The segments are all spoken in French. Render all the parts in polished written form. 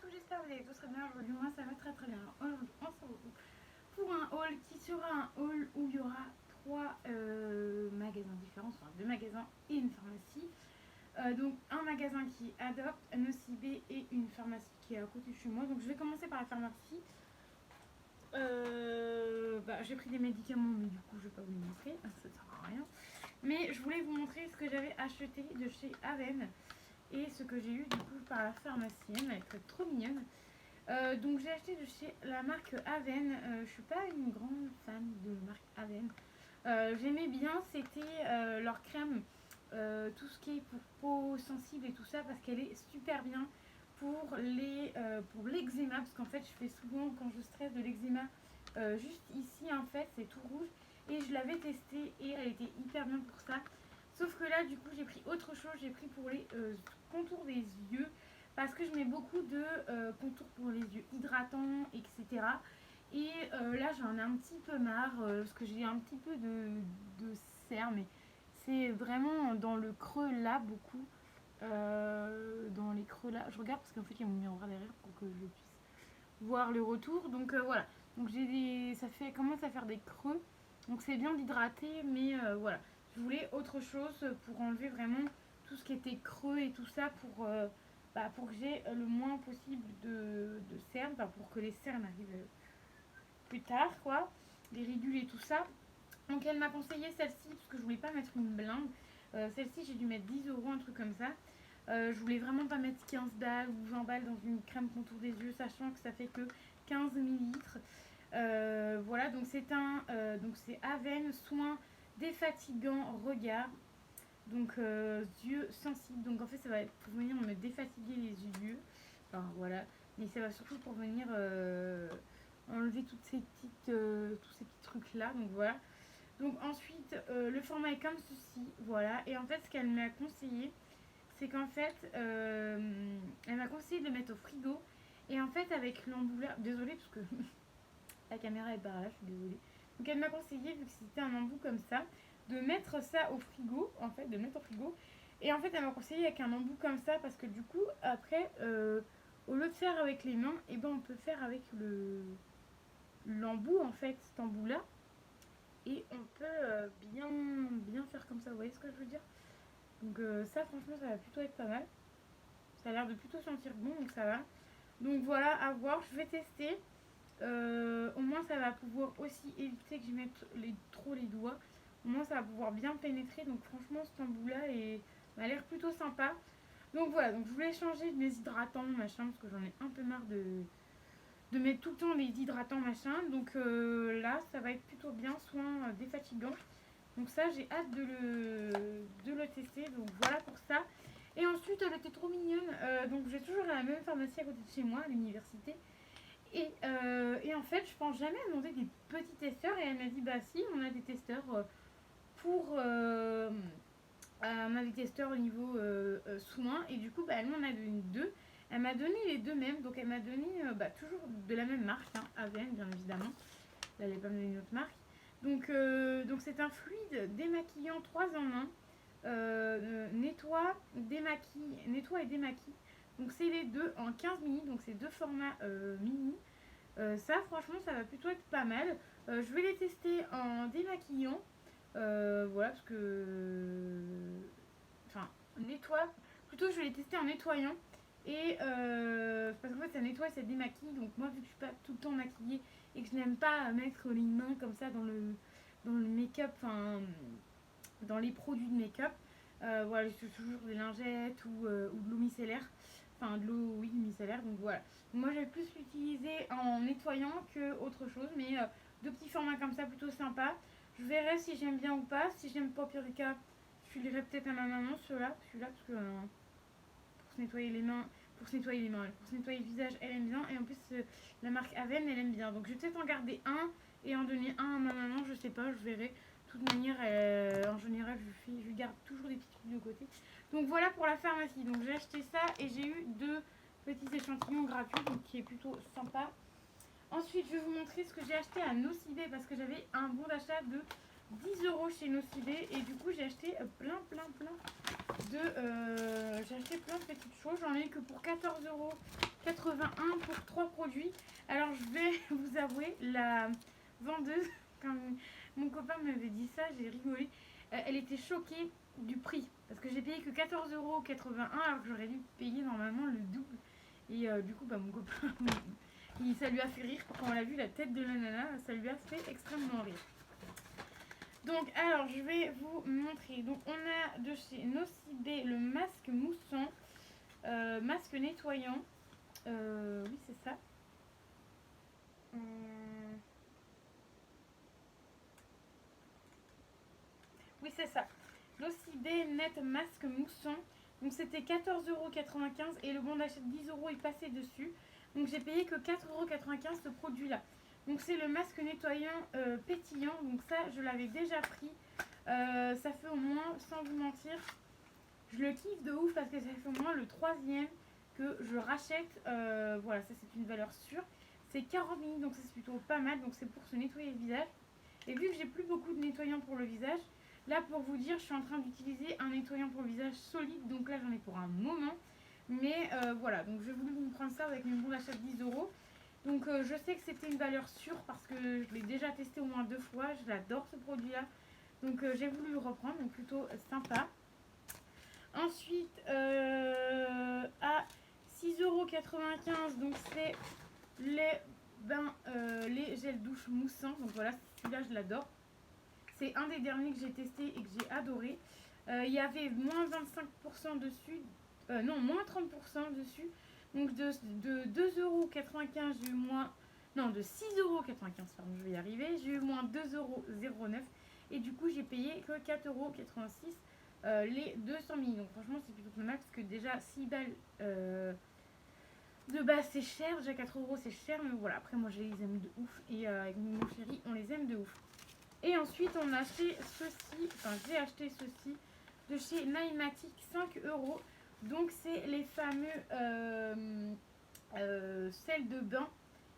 tout, j'espère que vous allez tous très bien. Aujourd'hui, moi ça va très très bien. Aujourd'hui, on se retrouve pour un haul qui sera un haul où il y aura trois magasins différents, enfin deux magasins et une pharmacie. Donc un magasin qui adopte, un OCB et une pharmacie qui est à côté de chez moi. Donc je vais commencer par la pharmacie. J'ai pris des médicaments, mais du coup je vais pas vous les montrer, ça ne sert à rien. Mais je voulais vous montrer ce que j'avais acheté de chez Aven et ce que j'ai eu du coup par la pharmacienne. Elle est trop mignonne. Donc j'ai acheté de chez la marque Aven. Je suis pas une grande fan de la marque Aven. J'aimais bien, c'était leur crème, tout ce qui est pour peau sensible et tout ça, parce qu'elle est super bien pour l'eczéma, parce qu'en fait je fais souvent quand je stresse de l'eczéma, juste ici en fait c'est tout rouge, et je l'avais testé et elle était hyper bien pour ça. Sauf que là du coup j'ai pris autre chose, j'ai pris pour les contours des yeux, parce que je mets beaucoup de contours pour les yeux hydratants, etc. Et là j'en ai un petit peu marre, parce que j'ai un petit peu de cernes, mais c'est vraiment dans le creux là beaucoup. Dans les creux là, je regarde parce qu'en fait il y a mon miroir derrière pour que je puisse voir le retour. Donc voilà, donc ça commence à faire des creux, donc c'est bien d'hydrater, mais voilà, je voulais autre chose pour enlever vraiment tout ce qui était creux et tout ça, pour que j'ai le moins possible de cernes, pour que les cernes arrivent plus tard, quoi, les ridules et tout ça. Donc elle m'a conseillé celle-ci parce que je voulais pas mettre une blinde. Celle-ci j'ai dû mettre 10 euros, un truc comme ça. Je voulais vraiment pas mettre 15 balles ou 20 balles dans une crème contour des yeux, sachant que ça fait que 15 millilitres. Voilà, donc c'est Aven soin défatigant regard. Donc yeux sensibles. Donc en fait ça va être pour venir me défatiguer les yeux. Enfin voilà. Mais ça va surtout pour venir enlever tous ces petits trucs là. Donc voilà. Donc ensuite, le format est comme ceci, voilà. Et en fait, ce qu'elle m'a conseillé, c'est qu'en fait, elle m'a conseillé de le mettre au frigo. Et en fait, avec l'embout-là, désolée parce que la caméra est par là, je suis désolée. Donc elle m'a conseillé, vu que c'était un embout comme ça, de mettre ça au frigo, en fait, de le mettre au frigo. Et en fait, elle m'a conseillé avec un embout comme ça, parce que du coup, après, au lieu de faire avec les mains, et ben on peut faire avec l'embout, en fait, cet embout-là. Et on peut bien faire comme ça, vous voyez ce que je veux dire. Donc ça franchement ça va plutôt être pas mal. Ça a l'air de plutôt sentir bon, donc ça va. Donc voilà, à voir, je vais tester. Au moins ça va pouvoir aussi éviter que je mette trop les doigts. Au moins ça va pouvoir bien pénétrer. Donc franchement cet embout là m'a l'air plutôt sympa. Donc voilà, donc je voulais changer de mes hydratants machin, parce que j'en ai un peu marre de mettre tout le temps les hydratants machin. Donc là ça va être plutôt bien, soin défatigant. Donc ça j'ai hâte de le tester. Donc voilà pour ça. Et ensuite elle était trop mignonne. Donc j'ai toujours la même pharmacie à côté de chez moi à l'université. Et en fait je pense jamais à demander des petits testeurs. Et elle m'a dit bah si on a des testeurs on a des testeurs au niveau soins. Et du coup bah, elle m'en a donné deux. Elle m'a donné les deux mêmes. Donc elle m'a donné toujours de la même marque, hein, Aven bien évidemment. Là elle n'allait pas me donner une autre marque. Donc c'est un fluide démaquillant 3 en 1. Nettoie et démaquille. Donc c'est les deux en 15 mini. Donc c'est deux formats mini. Ça franchement ça va plutôt être pas mal. Je vais les tester en démaquillant. Voilà parce que... Enfin nettoie. Plutôt je vais les tester en nettoyant. Et parce qu'en fait ça nettoie et ça démaquille. Donc moi vu que je suis pas tout le temps maquillée et que je n'aime pas mettre les mains comme ça dans le make-up, enfin dans les produits de make-up, voilà, j'ai toujours des lingettes ou de l'eau micellaire. Enfin de l'eau, oui, micellaire. Donc voilà. Moi je vais plus l'utiliser en nettoyant que autre chose. Mais deux petits formats comme ça plutôt sympa. Je verrai si j'aime bien ou pas. Si j'aime pas, pire des cas, je filerai peut-être à ma maman celui-là parce que pour se nettoyer les mains, pour se nettoyer le visage, elle aime bien. Et en plus, la marque Aven, elle aime bien. Donc je vais peut-être en garder un et en donner un à ma maman, je sais pas, je verrai. De toute manière, en général, je garde toujours des petits trucs de côté. Donc voilà pour la pharmacie. Donc j'ai acheté ça et j'ai eu deux petits échantillons gratuits, donc qui est plutôt sympa. Ensuite, je vais vous montrer ce que j'ai acheté à Nocibé, parce que j'avais un bon d'achat de 10 euros chez Nocibé. Et du coup, j'ai acheté plein j'ai acheté plein de petites choses. J'en ai eu que pour 14,90 € 81 pour 3 produits. Alors je vais vous avouer, la vendeuse, quand mon copain m'avait dit ça, j'ai rigolé. Elle était choquée du prix. Parce que j'ai payé que 14,81 € alors que j'aurais dû payer normalement le double. Et du coup, bah, mon copain, ça lui a fait rire. Quand on a vu la tête de l'ananas, ça lui a fait extrêmement rire. Donc, alors, je vais vous montrer. Donc, on a de chez Nocibé le masque moussant, masque nettoyant. Oui, c'est ça. Oui, c'est ça. Nocibé Net Masque Moussant. Donc, c'était 14,95 € et le bon d'achat de 10 € est passé dessus. Donc, j'ai payé que 4,95 € ce produit-là. Donc, c'est le masque nettoyant pétillant. Donc, ça, je l'avais déjà pris. Ça fait au moins, sans vous mentir, je le kiffe de ouf parce que ça fait au moins le 3e que je rachète. Voilà, ça c'est une valeur sûre. C'est 40 minutes, donc ça c'est plutôt pas mal. Donc c'est pour se nettoyer le visage. Et vu que j'ai plus beaucoup de nettoyants pour le visage, là pour vous dire, je suis en train d'utiliser un nettoyant pour le visage solide. Donc là j'en ai pour un moment. Mais voilà, donc j'ai voulu vous prendre ça avec une bon d'achat de 10 €. Donc je sais que c'était une valeur sûre parce que je l'ai déjà testé au moins 2 fois. Je l'adore ce produit-là. Donc j'ai voulu le reprendre, donc plutôt sympa. Ensuite, à 6,95 €, donc c'est les gels douche moussants. Donc voilà, celui-là je l'adore. C'est un des derniers que j'ai testé et que j'ai adoré. Il y avait moins 25% dessus, non, moins 30% dessus. Donc de 2,95 € j'ai eu moins, non, de 6,95 €, pardon, je vais y arriver. J'ai eu moins 2,09 € et du coup j'ai payé que 4,86 € les 200 ml. Donc franchement c'est plutôt pas mal parce que déjà 6 balles de base c'est cher, déjà 4 € c'est cher, mais voilà, après moi je les aime de ouf et avec mon chéri on les aime de ouf. Et ensuite on a acheté ceci, enfin j'ai acheté ceci de chez Naïmatic, 5 €. Donc c'est les fameux sel de bain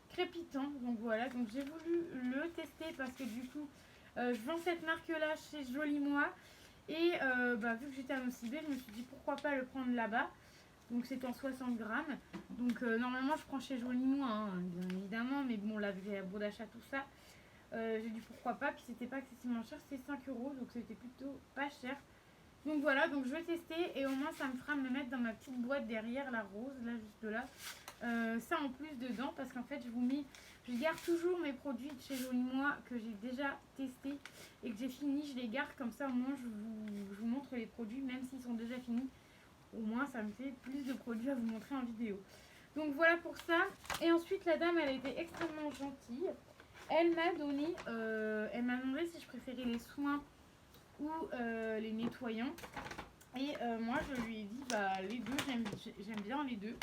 crépitant. Donc voilà, donc j'ai voulu le tester parce que du coup je vends cette marque là chez Joli Moi. Et vu que j'étais à Nocibé, je me suis dit pourquoi pas le prendre là-bas. Donc c'est en 60 grammes. Donc normalement je prends chez Joli Moi, hein, bien évidemment. Mais bon, là, vu que j'ai la bourre d'achat, tout ça, j'ai dit pourquoi pas. Puis c'était pas excessivement cher, c'était 5 €. Donc c'était plutôt pas cher. Donc voilà, donc je vais tester. Et au moins ça me fera me mettre dans ma petite boîte derrière, la rose, là, juste là. Ça en plus dedans, parce qu'en fait je garde toujours mes produits de chez Joli Moi que j'ai déjà testé et que j'ai fini, je les garde comme ça, au moins je vous montre les produits même s'ils sont déjà finis. Au moins ça me fait plus de produits à vous montrer en vidéo. Donc voilà pour ça. Et ensuite la dame elle a été extrêmement gentille. Elle m'a donné, elle m'a demandé si je préférais les soins ou les nettoyants. Et moi je lui ai dit bah les deux, j'aime bien les deux.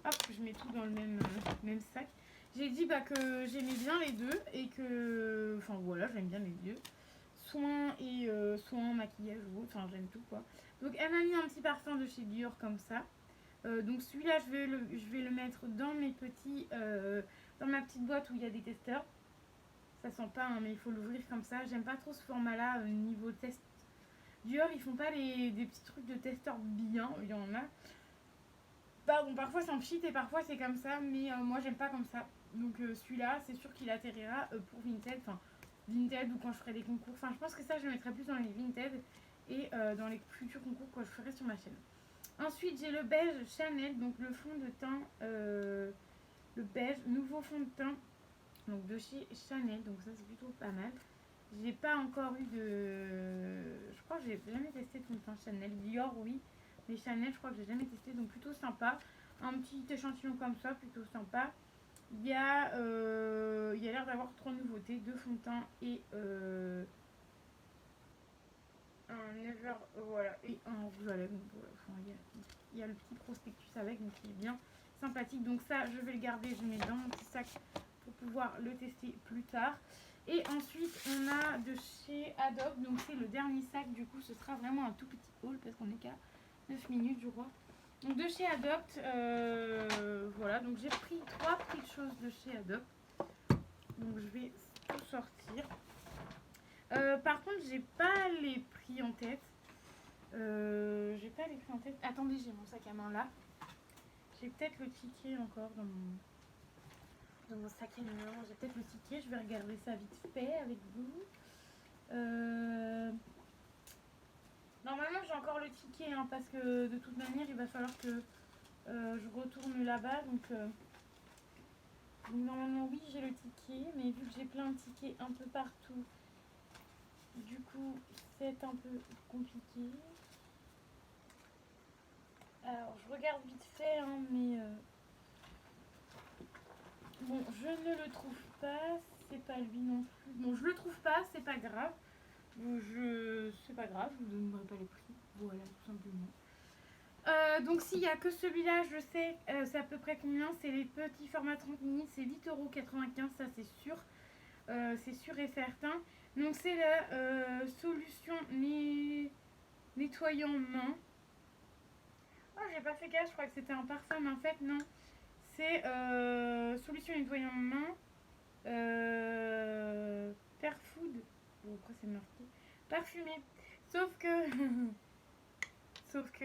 Hop, je mets tout dans le même sac. J'ai dit que j'aimais bien les deux et que, enfin voilà, j'aime bien les deux. Soins et soins, maquillage ou autre, enfin j'aime tout quoi. Donc elle m'a mis un petit parfum de chez Dior comme ça. Donc celui-là, je vais le mettre dans mes petits, dans ma petite boîte où il y a des testeurs. Ça sent pas, hein, mais il faut l'ouvrir comme ça. J'aime pas trop ce format-là niveau test. Dior, ils font pas des petits trucs de testeurs bien, il y en a. Bon, parfois c'est en pchit et parfois c'est comme ça, mais moi j'aime pas comme ça. Donc celui-là, c'est sûr qu'il atterrira pour Vinted, enfin Vinted ou quand je ferai des concours. Enfin, je pense que ça, je le mettrai plus dans les Vinted et dans les futurs concours que je ferai sur ma chaîne. Ensuite, j'ai le beige Chanel, donc le fond de teint, le beige, nouveau fond de teint, donc de chez Chanel, donc ça c'est plutôt pas mal. J'ai pas encore eu de... Je crois que j'ai jamais testé de fond de teint Chanel. Dior, oui. Mais Chanel, je crois que j'ai jamais testé, donc plutôt sympa. Un petit échantillon comme ça, plutôt sympa. Il y a l'air d'avoir 3 nouveautés, 2 fonds de teint et un never, voilà, et un rouge à lèvres. Enfin, il y a le petit prospectus avec, donc il est bien sympathique. Donc ça, je vais le garder, je le mets dans mon petit sac pour pouvoir le tester plus tard. Et ensuite, on a de chez Adobe, donc c'est le dernier sac. Du coup, ce sera vraiment un tout petit haul parce qu'on est qu'à 9 minutes, je crois. Donc de chez Adopt, voilà, donc j'ai pris 3 petites choses de chez Adopt. Donc je vais tout sortir. Par contre, j'ai pas les prix en tête. Attendez, j'ai mon sac à main là. J'ai peut-être le ticket encore dans mon sac à main. J'ai peut-être le ticket. Je vais regarder ça vite fait avec vous. Normalement, j'ai encore le ticket hein, parce que de toute manière, il va falloir que je retourne là-bas. Donc, normalement, oui, j'ai le ticket. Mais vu que j'ai plein de tickets un peu partout, du coup, c'est un peu compliqué. Alors, je regarde vite fait, hein, mais bon, je ne le trouve pas. C'est pas lui non plus. Bon, je le trouve pas, c'est pas grave. C'est pas grave, je vous donnerai pas les prix. Voilà, tout simplement. Donc, s'il n'y a que celui-là, je sais, c'est à peu près combien. C'est les petits formats 30 minutes, c'est 8,95 €, ça c'est sûr. C'est sûr et certain. Donc, c'est la solution nettoyant main. Oh, j'ai pas fait gaffe, je crois que c'était un parfum, mais en fait, non. C'est solution nettoyant main. Perfood. Bon, après, c'est marqué. Parfumé. Sauf que. Sauf que.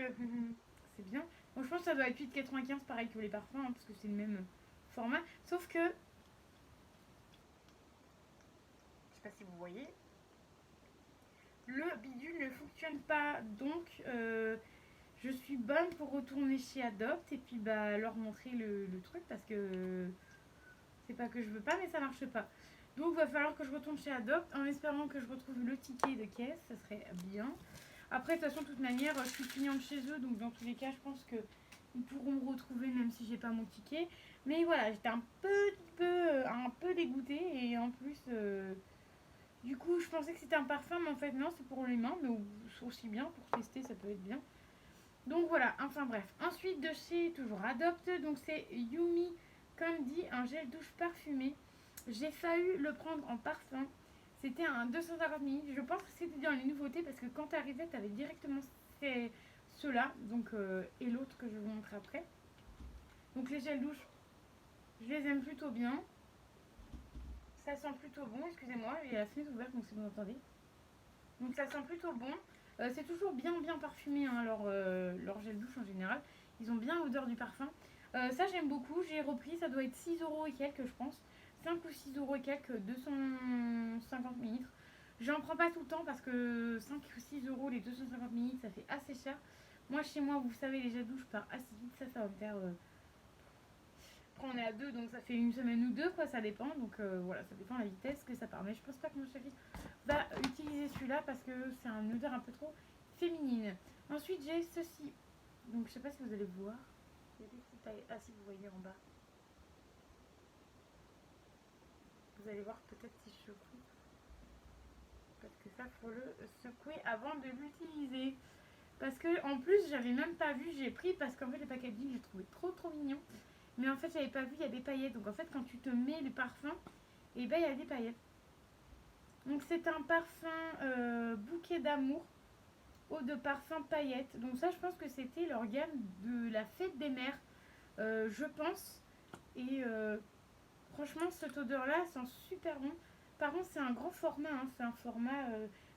C'est bien. Bon, je pense que ça doit être 8,95 pareil que les parfums, hein, parce que c'est le même format. Sauf que. Je sais pas si vous voyez. Le bidule ne fonctionne pas. Donc. Je suis bonne pour retourner chez Adopt et puis bah leur montrer le truc parce que c'est pas que je veux pas mais ça marche pas. Donc il va falloir que je retourne chez Adopt en espérant que je retrouve le ticket de caisse, ça serait bien. Après de toute façon de toute manière je suis cliente chez eux donc dans tous les cas je pense que ils pourront me retrouver même si j'ai pas mon ticket. Mais voilà j'étais un peu dégoûtée et en plus du coup je pensais que c'était un parfum mais en fait non c'est pour les mains mais aussi bien pour tester ça peut être bien. Donc voilà, enfin bref. Ensuite de chez toujours Adopt, donc c'est Yumi Candy, un gel douche parfumé. J'ai failli le prendre en parfum. C'était un 250 ml. Je pense que c'était dans les nouveautés parce que quand tu arrivais, tu avais directement ceux-là. Donc, et l'autre que je vais vous montrer après. Donc les gels douche, je les aime plutôt bien. Ça sent plutôt bon, excusez-moi, il y a la fenêtre ouverte donc si vous entendez. Donc ça sent plutôt bon. C'est toujours bien parfumé, hein, leur gel douche en général. Ils ont bien l'odeur du parfum. Ça j'aime beaucoup, j'ai repris, ça doit être 6 € et quelques je pense. 5 ou 6 € et quelques, 250 ml. J'en prends pas tout le temps parce que 5 ou 6 € les 250 ml ça fait assez cher. Moi chez moi vous savez les gels douche part assez vite, ça va me faire... Après on est à deux donc ça fait une semaine ou deux quoi, ça dépend. Donc voilà, ça dépend de la vitesse que ça part. Mais je pense pas que mon chéri va utiliser celui-là parce que c'est une odeur un peu trop féminine. Ensuite j'ai ceci. Donc je sais pas si vous allez voir. Il y a des petites tailles. Ah si vous voyez en bas. Vous allez voir peut-être si je secoue. Parce que ça faut le secouer avant de l'utiliser. Parce que en plus j'avais même pas vu, j'ai pris parce qu'en fait le packaging j'ai trouvé trop mignon. Mais en fait j'avais pas vu, il y a des paillettes. Donc en fait quand tu te mets le parfum, et ben il y a des paillettes. Donc c'est un parfum bouquet d'amour, eau de parfum paillettes. Donc ça je pense que c'était leur gamme de la fête des mères, je pense. Et franchement cette odeur là sent super bon. Par contre c'est un grand format, hein. C'est un format...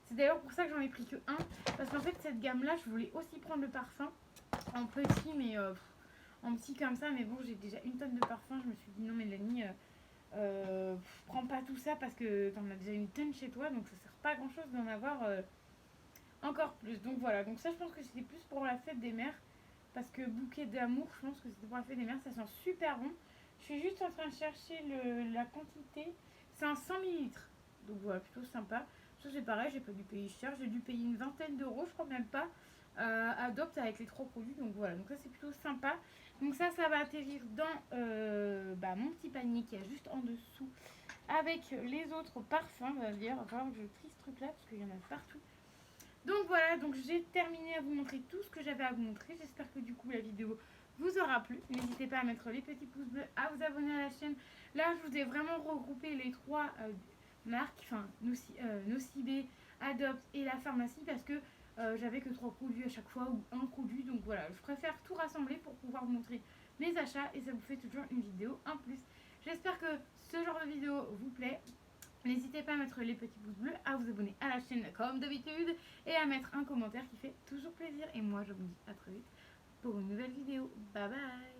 c'est d'ailleurs pour ça que j'en ai pris que un. Parce qu'en fait cette gamme là je voulais aussi prendre le parfum en petit mais... en petit comme ça, mais bon, j'ai déjà une tonne de parfum. Je me suis dit non, Mélanie, prends pas tout ça parce que t'en as déjà une tonne chez toi, donc ça sert pas à grand chose d'en avoir encore plus. Donc voilà, donc ça, je pense que c'était plus pour la fête des mères parce que bouquet d'amour, je pense que c'était pour la fête des mères. Ça sent super bon. Je suis juste en train de chercher la quantité. C'est un 100 ml, donc voilà, plutôt sympa. Ça, c'est pareil, j'ai pas dû payer cher, j'ai dû payer une vingtaine d'euros, je crois même pas. Adopt avec les 3 produits, donc voilà, donc ça c'est plutôt sympa. Donc ça va atterrir dans mon petit panier qui est juste en dessous avec les autres parfums. Il va falloir que je trie ce truc là parce qu'il y en a partout. Donc voilà, donc j'ai terminé à vous montrer tout ce que j'avais à vous montrer. J'espère que du coup la vidéo vous aura plu. N'hésitez pas à mettre les petits pouces bleus, à vous abonner à la chaîne. Là je vous ai vraiment regroupé les 3 marques, enfin Nocibé, Adopt et la pharmacie parce que j'avais que 3 produits à chaque fois ou un produit. Donc voilà, je préfère tout rassembler pour pouvoir vous montrer mes achats et ça vous fait toujours une vidéo en plus. J'espère que ce genre de vidéo vous plaît. N'hésitez pas à mettre les petits pouces bleus, à vous abonner à la chaîne comme d'habitude et à mettre un commentaire qui fait toujours plaisir. Et moi je vous dis à très vite pour une nouvelle vidéo. Bye bye.